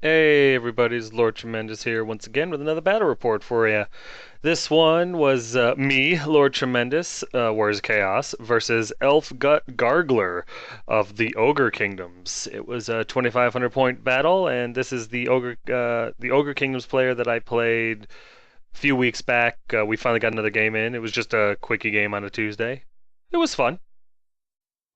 Hey everybody, it's Lord Tremendous here once again with another battle report for you. This one was me, Lord Tremendous, Wars Chaos, versus Elf Gut Gargler of the Ogre Kingdoms. It was a 2,500 point battle, and this is the Ogre Kingdoms player that I played a few weeks back. We finally got another game in. It was just a quickie game on a Tuesday. It was fun.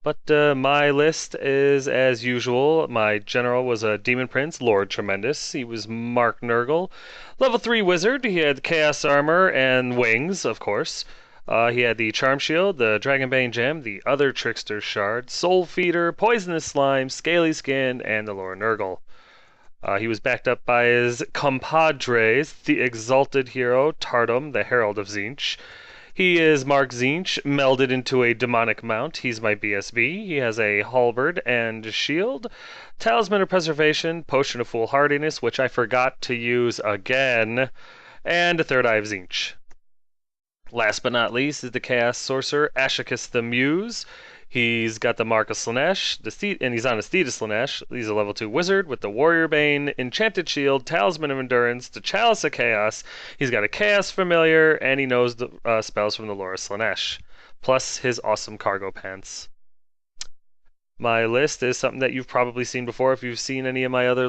But my list is as usual. My general was a Demon Prince, Lord Tremendous. He was Mark Nurgle. Level 3 Wizard. He had Chaos Armor and Wings, of course. He had the Charm Shield, the Dragonbane Gem, the other Trickster Shard, Soul Feeder, Poisonous Slime, Scaly Skin, and the Lord Nurgle. He was backed up by his compadres, the Exalted Hero, Tardum, the Herald of Tzeentch. He is Mark Tzeentch, melded into a demonic mount. He's my BSB. He has a halberd and shield, talisman of preservation, potion of foolhardiness, which I forgot to use again, and a third eye of Tzeentch. Last but not least is the Chaos Sorcerer, Ashicus the Muse. He's got the Mark of Slaanesh, and he's on a Steed of Slaanesh. He's a level 2 wizard with the Warrior Bane, Enchanted Shield, Talisman of Endurance, the Chalice of Chaos. He's got a Chaos Familiar, and he knows the spells from the Lore of Slaanesh, plus his awesome cargo pants. My list is something that you've probably seen before if you've seen any of my other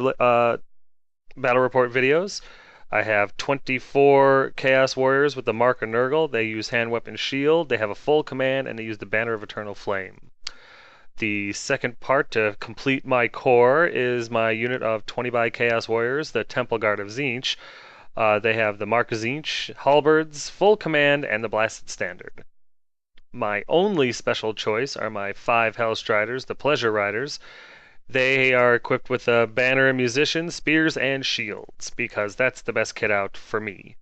battle report videos. I have 24 Chaos Warriors with the Mark of Nurgle. They use Hand Weapon Shield, they have a full command, and they use the Banner of Eternal Flame. The second part to complete my core is my unit of 20 by Chaos Warriors, the Temple Guard of Tzeentch. They have the Mark of Tzeentch, Halberds, full command, and the Blasted Standard. My only special choice are my 5 Hellstriders, the Pleasure Riders. They are equipped with a banner of musicians, spears, and shields, because that's the best kit out for me.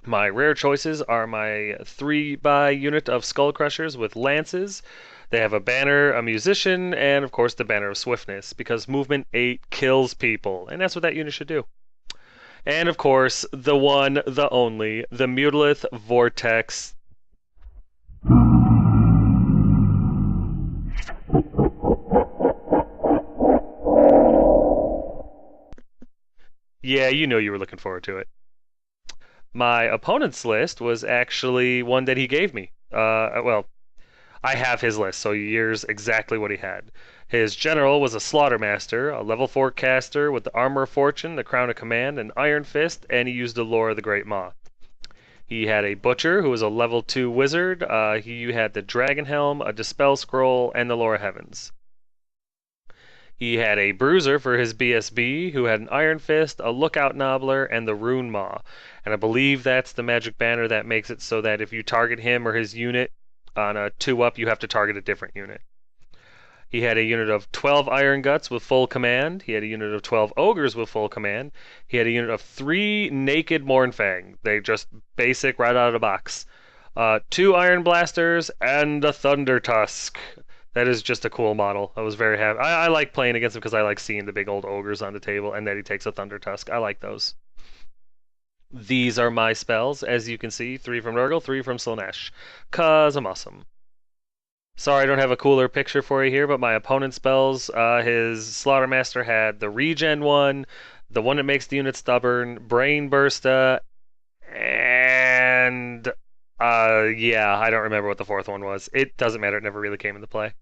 My rare choices are my 3-by unit of Skull Crushers with lances. They have a banner, a musician, and of course the banner of swiftness, because movement 8 kills people, and that's what that unit should do. And of course, the one, the only, the Mutalith Vortex. Yeah, you know you were looking forward to it. My opponent's list was actually one that he gave me. Well, I have his list, so here's exactly what he had. His general was a Slaughtermaster, a level 4 caster with the Armor of Fortune, the Crown of Command, an Iron Fist, and he used the Lore of the Great Maw. He had a Butcher, who was a level 2 wizard. He had the Dragon Helm, a Dispel Scroll, and the Lore of Heavens. He had a Bruiser for his BSB, who had an Iron Fist, a Lookout Nobbler, and the Rune Maw. And I believe that's the magic banner that makes it so that if you target him or his unit on a 2-up, you have to target a different unit. He had a unit of 12 Iron Guts with full command. He had a unit of 12 Ogres with full command. He had a unit of 3 Naked Mournfang. They just basic right out of the box. 2 Iron Blasters and a Thunder Tusk. That is just a cool model. I was very happy. I like playing against him because I like seeing the big old ogres on the table, and that he takes a Thunder Tusk. I like those. These are my spells, as you can see. 3 from Nurgle, 3 from Slaanesh. 'Cause I'm awesome. Sorry I don't have a cooler picture for you here, but my opponent's spells, his Slaughtermaster had the Regen one, the one that makes the unit stubborn, Brain Bursta, and yeah, I don't remember what the fourth one was. It doesn't matter. It never really came into play.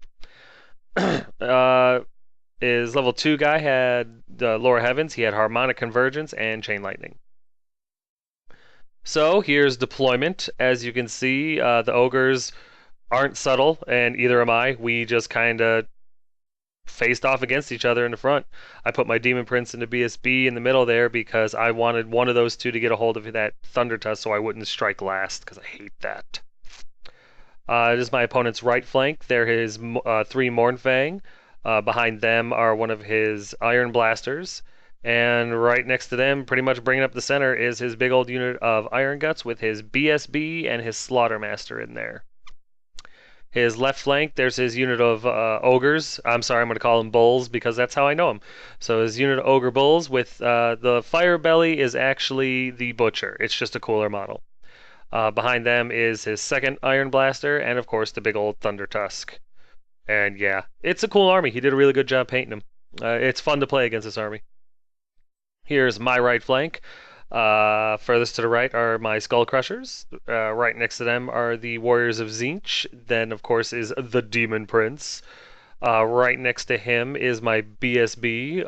His level 2 guy had the Lore of Heavens. He had Harmonic Convergence and Chain Lightning. So here's deployment. As you can see, the ogres aren't subtle, and either am I. We just kind of faced off against each other in the front. I put my Demon Prince into BSB in the middle there because I wanted one of those two to get a hold of that Thunder Tusk so I wouldn't strike last, because I hate that. It is my opponent's right flank. They're his 3 Mournfang. Behind them are one of his Iron Blasters. And right next to them, pretty much bringing up the center, is his big old unit of Iron Guts with his BSB and his Slaughtermaster in there. His left flank, there's his unit of ogres. I'm sorry, I'm going to call them bulls because that's how I know them. So his unit of ogre bulls with the fire belly is actually the butcher. It's just a cooler model. Behind them is his second Iron Blaster and, of course, the big old Thunder Tusk. And yeah, it's a cool army. He did a really good job painting them. It's fun to play against this army. Here's my right flank. Furthest to the right are my Skull Crushers. Right next to them are the Warriors of Tzeentch. Then, of course, is the Demon Prince. Right next to him is my BSB,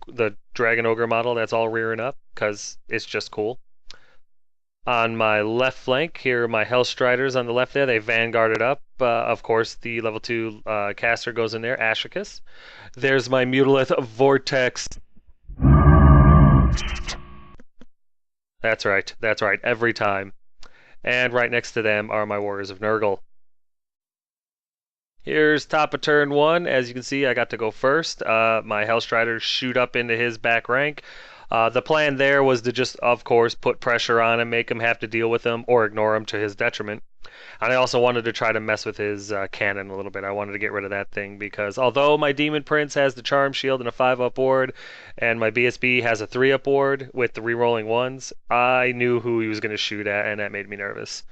the Dragon Ogre model that's all rearing up, because it's just cool. On my left flank, here are my Hellstriders on the left there. They vanguarded up. Of course, the level 2 caster goes in there, Ashicus. There's my Mutalith Vortex. That's right, every time. And right next to them are my Warriors of Nurgle. Here's top of turn 1. As you can see, I got to go first. My Hellstriders shoot up into his back rank. The plan there was to just, of course, put pressure on him, make him have to deal with him, or ignore him to his detriment. And I also wanted to try to mess with his cannon a little bit. I wanted to get rid of that thing because although my Demon Prince has the Charm Shield and a 5-up ward, and my BSB has a 3-up ward with the rerolling ones, I knew who he was going to shoot at, and that made me nervous.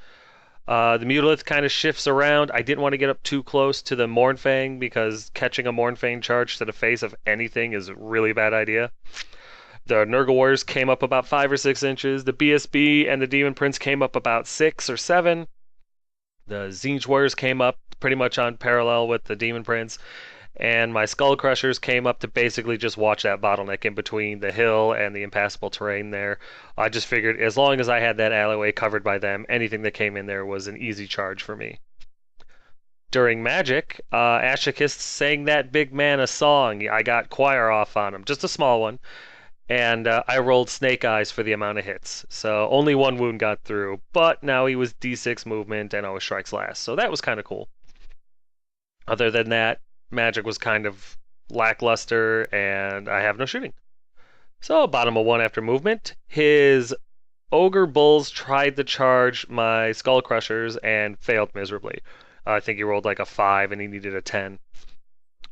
The Mutalith kind of shifts around. I didn't want to get up too close to the Mournfang because catching a Mournfang charge to the face of anything is a really bad idea. The Nurgle Warriors came up about 5 or 6 inches. The BSB and the Demon Prince came up about 6 or 7. The Tzeentch Warriors came up pretty much on parallel with the Demon Prince. And my Skull Crushers came up to basically just watch that bottleneck in between the hill and the impassable terrain there. I just figured as long as I had that alleyway covered by them, anything that came in there was an easy charge for me. During Magic, Ashicus sang that big man a song. I got choir off on him, just a small one. And I rolled Snake Eyes for the amount of hits. So only one wound got through, but now he was D6 movement and always strikes last. So that was kind of cool. Other than that, Magic was kind of lackluster, and I have no shooting. So bottom of 1 after movement. His Ogre Bulls tried to charge my Skull Crushers and failed miserably. I think he rolled like a 5 and he needed a 10.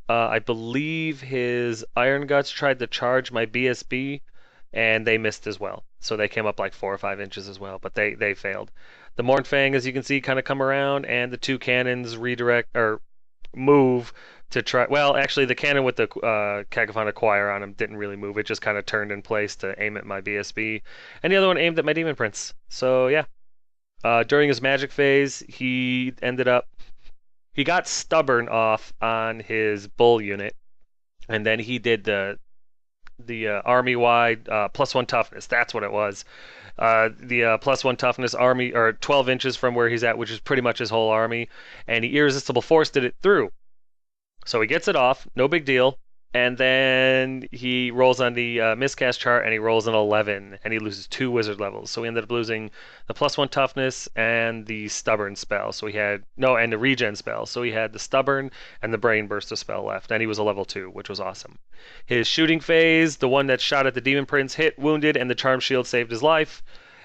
I believe his Iron Guts tried to charge my BSB, and they missed as well. So they came up like 4 or 5 inches as well, but they failed. The Mournfang, as you can see, kind of come around, and the 2 cannons redirect or move to try. Well, actually, the cannon with the Cacophonic Choir on him didn't really move. It just kind of turned in place to aim at my BSB, and the other one aimed at my Demon Prince. So yeah. During his Magic phase, he got Stubborn off on his Bull unit, and then he did the army-wide +1 toughness. That's what it was. The +1 toughness army, or 12 inches from where he's at, which is pretty much his whole army, and he Irresistible Forced it through. So he gets it off, no big deal, and then he rolls on the miscast chart, and he rolls an 11, and he loses 2 wizard levels. So he ended up losing the +1 toughness and the stubborn spell. So he had and the regen spell. So he had the stubborn and the brain burster spell left, and he was a level 2, which was awesome. His shooting phase, the one that shot at the Demon Prince hit, wounded, and the charm shield saved his life.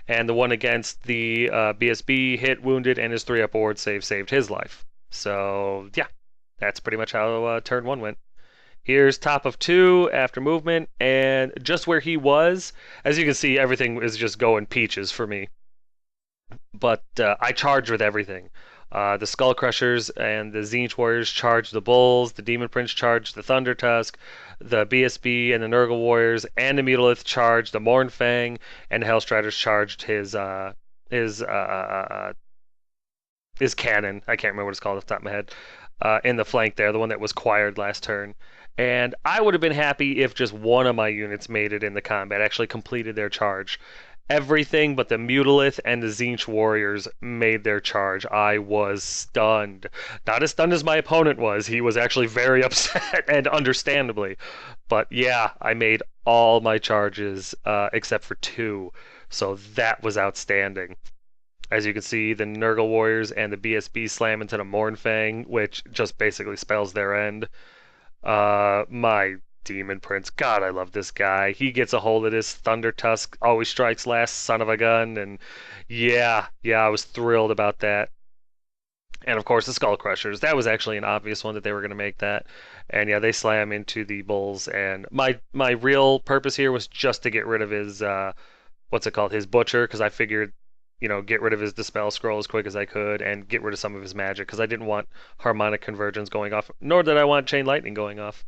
And the one against the BSB hit, wounded, and his 3-up ward saved his life. So yeah, that's pretty much how turn 1 went. Here's top of 2 after movement, and just where he was, as you can see, everything is just going peaches for me. But I charged with everything. The Skull Crushers and the Tzeentch Warriors charged the Bulls, the Demon Prince charged the Thunder Tusk, the BSB and the Nurgle Warriors and the Mutalith charged the Mournfang, and the Hellstriders charged his cannon. I can't remember what it's called off the top of my head. In the flank there, the one that was choired last turn. And I would have been happy if just one of my units made it in the combat, actually completed their charge. Everything but the Mutalith and the Tzeentch Warriors made their charge. I was stunned. Not as stunned as my opponent was. He was actually very upset, and understandably. But yeah, I made all my charges except for 2. So that was outstanding. As you can see, the Nurgle Warriors and the BSB slam into the Mournfang, which just basically spells their end. My Demon Prince, God, I love this guy. He gets a hold of this Thunder Tusk, always strikes last, son of a gun, and yeah, I was thrilled about that. And of course, the Skull Crushers. That was actually an obvious one that they were going to make that. And yeah, they slam into the Bulls. And my real purpose here was just to get rid of his his Butcher, because I figured, get rid of his Dispel Scroll as quick as I could and get rid of some of his magic, because I didn't want Harmonic Convergence going off, nor did I want Chain Lightning going off.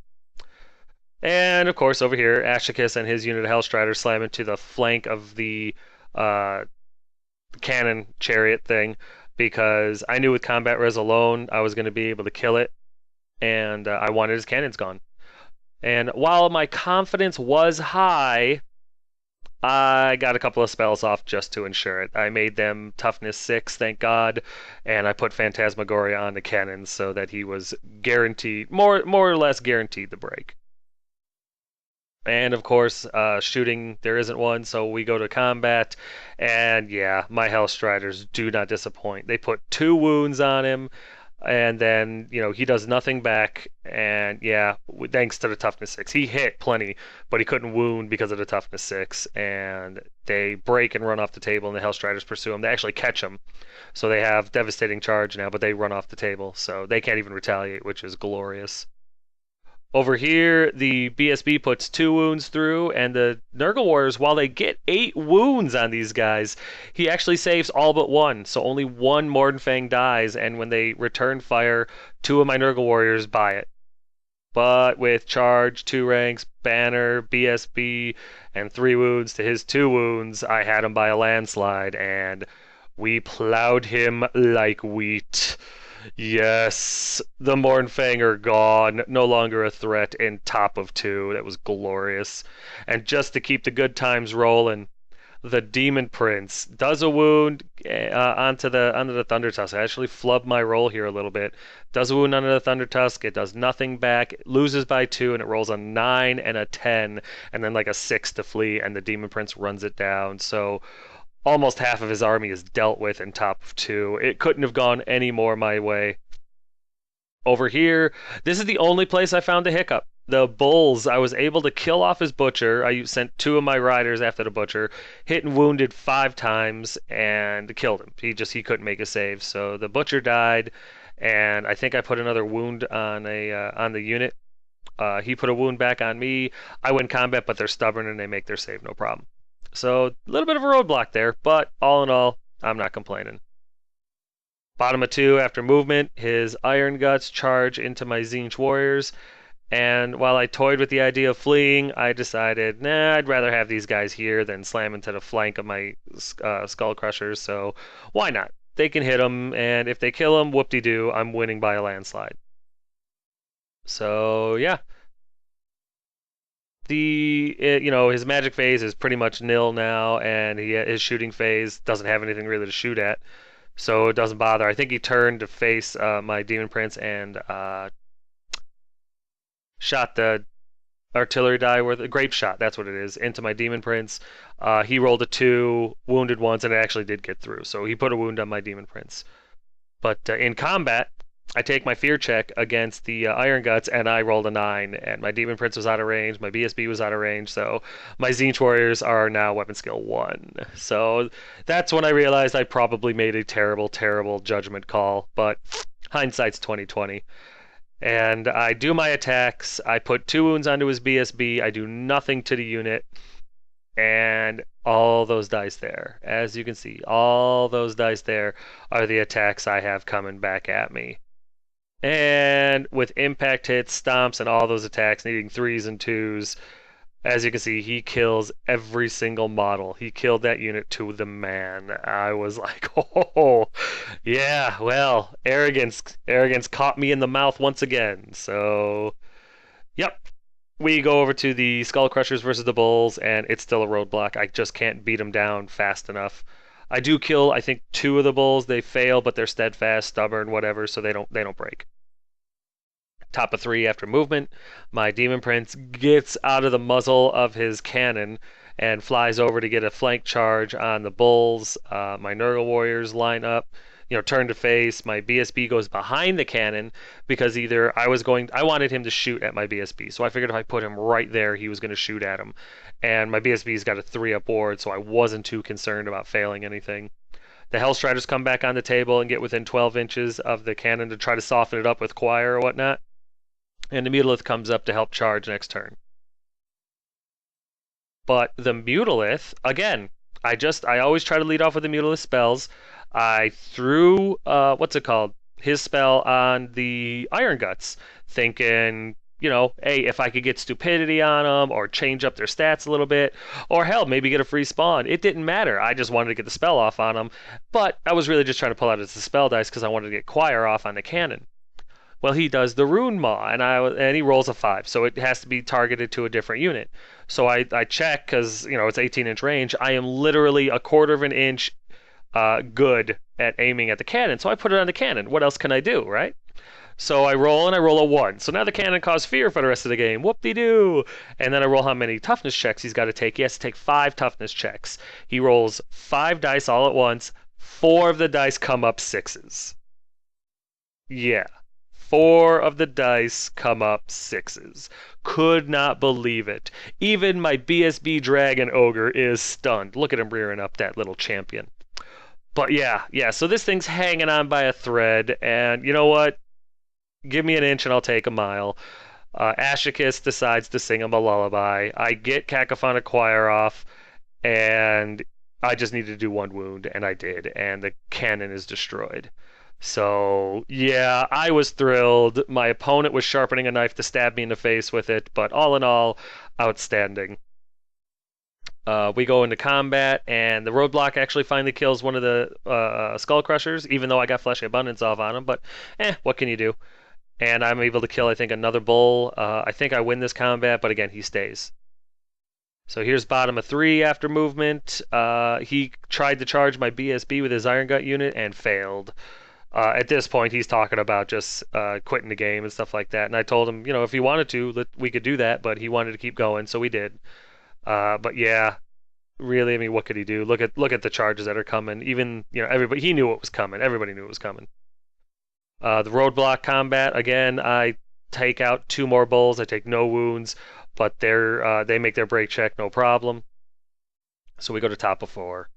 And of course, over here, Ashicus and his unit of Hellstriders slam into the flank of the uh, cannon chariot thing because I knew with combat res alone I was going to be able to kill it, and I wanted his cannons gone. And while my confidence was high, I got a couple of spells off just to ensure it. I made them toughness 6, thank God, and I put Phantasmagoria on the cannons so that he was guaranteed, more or less guaranteed the break. And of course, shooting, there isn't one, so we go to combat. And yeah, my Hellstriders do not disappoint. They put 2 wounds on him, and then, he does nothing back. And yeah, thanks to the toughness 6. He hit plenty, but he couldn't wound because of the toughness 6. And they break and run off the table, and the Hellstriders pursue him. They actually catch him. So they have devastating charge now, but they run off the table. So they can't even retaliate, which is glorious. Over here, the BSB puts 2 wounds through, and the Nurgle Warriors, while they get 8 wounds on these guys, he actually saves all but 1. So only 1 Mordenfang dies, and when they return fire, 2 of my Nurgle Warriors buy it. But with charge, 2 ranks, banner, BSB, and 3 wounds to his 2 wounds, I had him by a landslide, and we plowed him like wheat. Yes, the Mornfang are gone, no longer a threat, in top of 2. That was glorious. And just to keep the good times rolling, the Demon Prince does a wound onto the Thunder Tusk. I actually flubbed my roll here a little bit. Does a wound onto the Thunder Tusk. It does nothing back. It loses by 2, and it rolls a 9 and a 10, and then like a 6 to flee, and the Demon Prince runs it down. So almost half of his army is dealt with in top of 2. It couldn't have gone any more my way. Over here, this is the only place I found a hiccup. The bulls, I was able to kill off his butcher. I sent 2 of my riders after the butcher, hit and wounded 5 times, and killed him. He couldn't make a save. So the butcher died, and I think I put another wound on the unit. He put a wound back on me. I win combat, but they're stubborn and they make their save no problem. So a little bit of a roadblock there, but all in all, I'm not complaining. Bottom of 2 after movement, his Iron Guts charge into my Tzeentch Warriors, and while I toyed with the idea of fleeing, I decided, nah, I'd rather have these guys here than slam into the flank of my Skull Crushers, so why not? They can hit them, and if they kill them, whoop-de-doo, I'm winning by a landslide. So yeah, his magic phase is pretty much nil now, and his shooting phase doesn't have anything really to shoot at, so it doesn't bother. I think he turned to face my Demon Prince and shot the artillery die with a grape shot, that's what it is, into my Demon Prince. He rolled a 2, wounded once, and it actually did get through, so he put a wound on my Demon Prince. But in combat, I take my fear check against the Iron Guts, and I rolled a 9, and my Demon Prince was out of range, my BSB was out of range, so my Tzeentch Warriors are now weapon skill 1. So that's when I realized I probably made a terrible, terrible judgment call, but hindsight's 2020. And I do my attacks, I put 2 wounds onto his BSB, I do nothing to the unit, and all those dice there, as you can see, all those dice there are the attacks I have coming back at me. And with impact hits, stomps, and all those attacks needing 3s and 2s, as you can see, he kills every single model. He killed that unit to the man. I was like, oh, yeah, well, arrogance caught me in the mouth once again. So, yep. We go over to the Skull Crushers versus the Bulls, and it's still a roadblock. I just can't beat them down fast enough. I do kill, I think, 2 of the Bulls. They fail, but they're steadfast, stubborn, whatever, so they don't break. Top of 3 after movement, my Demon Prince gets out of the muzzle of his cannon and flies over to get a flank charge on the Bulls. My Nurgle Warriors line up, turn to face. My BSB goes behind the cannon because either I wanted him to shoot at my BSB, so I figured if I put him right there, he was going to shoot at him. And my BSB's got a 3-up ward, so I wasn't too concerned about failing anything. The Hellstriders come back on the table and get within 12 inches of the cannon to try to soften it up with choir or whatnot. And the Mutalith comes up to help charge next turn. But the Mutalith, again, I always try to lead off with the Mutalith spells. I threw, his spell on the Iron Guts, thinking, you know, hey, if I could get stupidity on them or change up their stats a little bit, or hell, maybe get a free spawn. It didn't matter. I just wanted to get the spell off on them, but I was really just trying to pull out his spell dice because I wanted to get choir off on the cannon. Well, he does the rune maw, and he rolls a 5, so it has to be targeted to a different unit. So I check because you know it's 18-inch range. I am literally a quarter of an inch good at aiming at the cannon, so I put it on the cannon. What else can I do, right? So I roll and I roll a 1. So now the cannon caused fear for the rest of the game. Whoop-de-doo! And then I roll how many toughness checks he's got to take. He has to take 5 toughness checks. He rolls 5 dice all at once. 4 of the dice come up 6s. Yeah. 4 of the dice come up 6s. Could not believe it. Even my BSB Dragon Ogre is stunned. Look at him rearing up that little champion. But yeah, so this thing's hanging on by a thread, and you know what? Give me an inch and I'll take a mile. Ashicus decides to sing him a lullaby. I get Cacophonic Choir off, and I just needed to do 1 wound, and I did, and the cannon is destroyed. So, yeah, I was thrilled. My opponent was sharpening a knife to stab me in the face with it, but all in all, outstanding. We go into combat, and the roadblock actually finally kills one of the Skull Crushers, even though I got Fleshy Abundance off on him, but what can you do? And I'm able to kill, I think, another bull. I think I win this combat, but again, he stays. So here's bottom of 3 after movement. He tried to charge my BSB with his Iron Gut unit and failed. At this point, he's talking about just quitting the game and stuff like that. And I told him, you know, if he wanted to, we could do that, but he wanted to keep going, so we did. But yeah, really, I mean, what could he do? Look at the charges that are coming. Even, you know, everybody, he knew what was coming. Everybody knew it was coming. The roadblock combat, again, I take out 2 more bulls. I take no wounds, but they make their break check no problem. So we go to top of 4.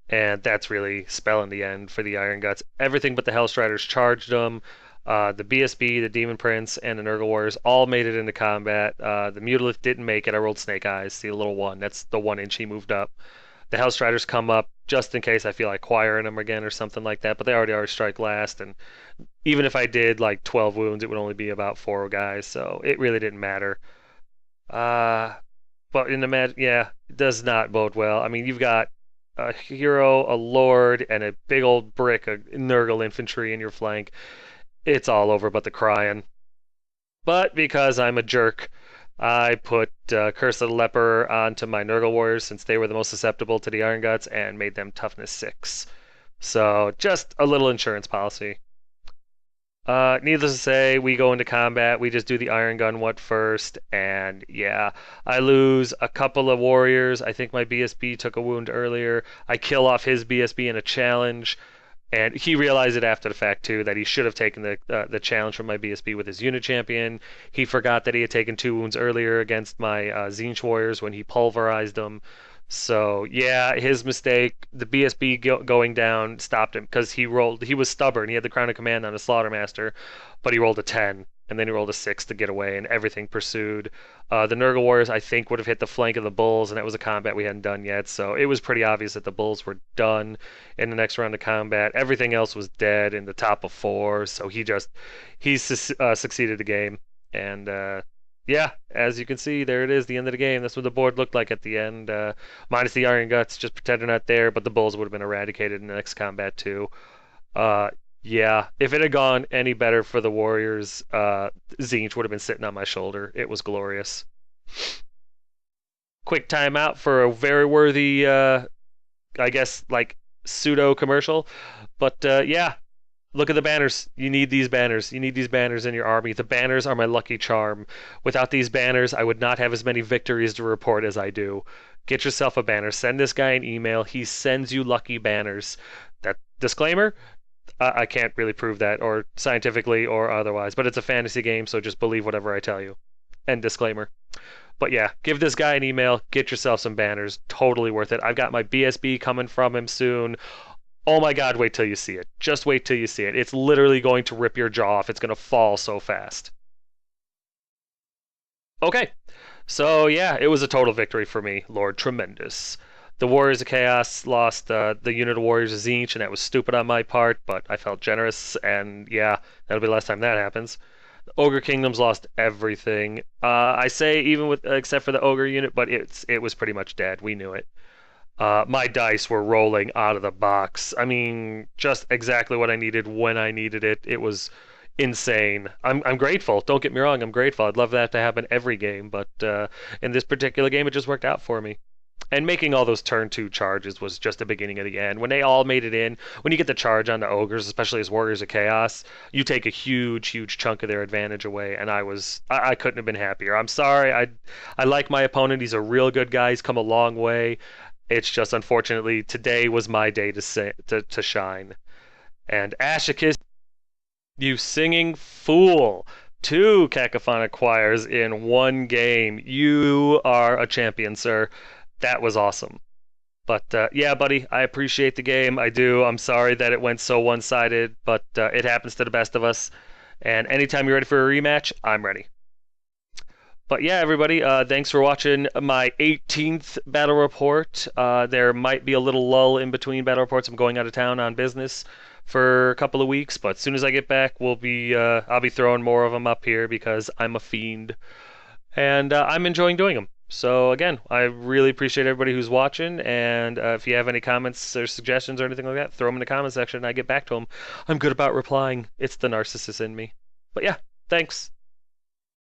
And that's really spell in the end for the Iron Guts. Everything but the Hellstriders charged them. The BSB, the Demon Prince, and the Nurgle Warriors all made it into combat. The Mutalith didn't make it. I rolled Snake Eyes, the little 1. That's the 1 inch he moved up. The Hellstriders come up just in case I feel like choiring them again or something like that, but they already strike last, and even if I did like 12 wounds, it would only be about 4 guys, so it really didn't matter. But in the match, yeah, it does not bode well. I mean, you've got a hero, a lord, and a big old brick of Nurgle infantry in your flank. It's all over but the crying. But because I'm a jerk, I put Curse of the Leper onto my Nurgle Warriors since they were the most susceptible to the Iron Guts and made them toughness 6. So just a little insurance policy. Needless to say, we go into combat. We just do the Iron Gun what first, and yeah, I lose a couple of warriors. I think my BSB took a wound earlier. I kill off his BSB in a challenge, and he realized it after the fact too that he should have taken the challenge from my BSB with his unit champion. He forgot that he had taken 2 wounds earlier against my Tzeentch warriors when he pulverized them. So yeah, his mistake. The BSB going down stopped him because he was stubborn. He had the Crown of Command on a Slaughtermaster, but he rolled a 10, and then he rolled a 6 to get away, and everything pursued. The Nurgle Warriors, I think, would have hit the flank of the Bulls, and that was a combat we hadn't done yet, so it was pretty obvious that the Bulls were done in the next round of combat. Everything else was dead in the top of 4, so he succeeded the game, and yeah, as you can see, there it is, the end of the game. That's what the board looked like at the end. Minus the Iron Guts, just pretend they're not there, but the Bulls would have been eradicated in the next combat too. Yeah, if it had gone any better for the Warriors, Tzeentch would have been sitting on my shoulder. It was glorious. Quick timeout for a very worthy, I guess, like, pseudo-commercial. But yeah, look at the banners. You need these banners. You need these banners in your army. The banners are my lucky charm. Without these banners, I would not have as many victories to report as I do. Get yourself a banner. Send this guy an email. He sends you lucky banners. That disclaimer, I can't really prove that, or scientifically or otherwise, but it's a fantasy game, so just believe whatever I tell you. End disclaimer. But yeah, give this guy an email. Get yourself some banners. Totally worth it. I've got my BSB coming from him soon. Oh my god, wait till you see it. Just wait till you see it. It's literally going to rip your jaw off. It's going to fall so fast. Okay, so yeah, it was a total victory for me, Lord Tremendous. The Warriors of Chaos lost the unit of Warriors of Tzeentch, and that was stupid on my part, but I felt generous, and yeah, that'll be the last time that happens. Ogre Kingdoms lost everything. I say even with except for the Ogre unit, but it was pretty much dead. We knew it. My dice were rolling out of the box. I mean, just exactly what I needed when I needed it. It was insane. I'm grateful. Don't get me wrong. I'm grateful. I'd love that to happen every game, but in this particular game, it just worked out for me. And making all those turn two charges was just the beginning of the end. When they all made it in, when you get the charge on the ogres, especially as warriors of chaos, you take a huge, huge chunk of their advantage away. And I couldn't have been happier. I'm sorry. I like my opponent. He's a real good guy. He's come a long way. It's just unfortunately today was my day to shine. And Ashicus, you singing fool! Two cacophonic choirs in one game. You are a champion, sir. That was awesome. But yeah, buddy, I appreciate the game. I do. I'm sorry that it went so one-sided, but it happens to the best of us. And anytime you're ready for a rematch, I'm ready. But yeah, everybody, thanks for watching my 18th battle report. There might be a little lull in between battle reports. I'm going out of town on business for a couple of weeks, but as soon as I get back, I'll be throwing more of them up here because I'm a fiend and I'm enjoying doing them. So again, I really appreciate everybody who's watching, and if you have any comments or suggestions or anything like that, throw them in the comment section and I get back to them. I'm good about replying. It's the narcissist in me. But yeah, thanks.